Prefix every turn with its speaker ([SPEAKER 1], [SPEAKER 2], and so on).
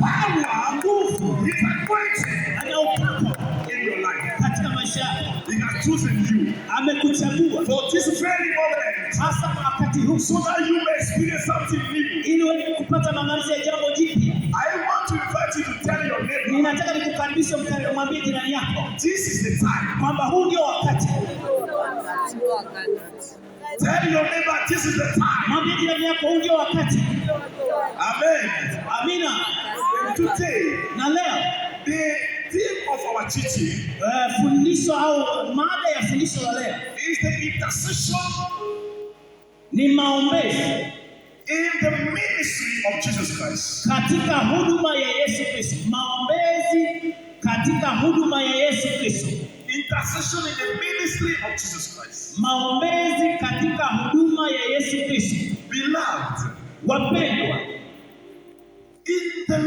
[SPEAKER 1] power, nguvu,
[SPEAKER 2] His anointing
[SPEAKER 1] ana upako
[SPEAKER 2] in your life.
[SPEAKER 1] katika maisha yako.
[SPEAKER 2] He has chosen you
[SPEAKER 1] Amekuchagua
[SPEAKER 2] for this very moment,
[SPEAKER 1] hasa wakati huu,
[SPEAKER 2] so that you may experience something new.
[SPEAKER 1] ili uweze kupata maangamizi ya jambo jipya.
[SPEAKER 2] I want to invite you to tell your neighbor,
[SPEAKER 1] Ninataka nikukaribishe, mwambie jirani yako
[SPEAKER 2] this is the time.
[SPEAKER 1] kwamba huu ndio wakati.
[SPEAKER 2] Tell your neighbor, this is the time.
[SPEAKER 1] Mwambie jirani yako huu ndio wakati.
[SPEAKER 2] Amen.
[SPEAKER 1] Amina.
[SPEAKER 2] And today,
[SPEAKER 1] Na leo
[SPEAKER 2] the theme of our teaching
[SPEAKER 1] fundisho au mada ya fundisho la leo
[SPEAKER 2] is the intercession
[SPEAKER 1] ni maombezi
[SPEAKER 2] in the ministry of Jesus Christ.
[SPEAKER 1] katika huduma ya Yesu Kristo. Maombezi katika huduma ya Yesu Kristo.
[SPEAKER 2] Intercession in the ministry of Jesus Christ.
[SPEAKER 1] Maombezi katika huduma ya Yesu Kristo.
[SPEAKER 2] Beloved,
[SPEAKER 1] Wapendwa,
[SPEAKER 2] in the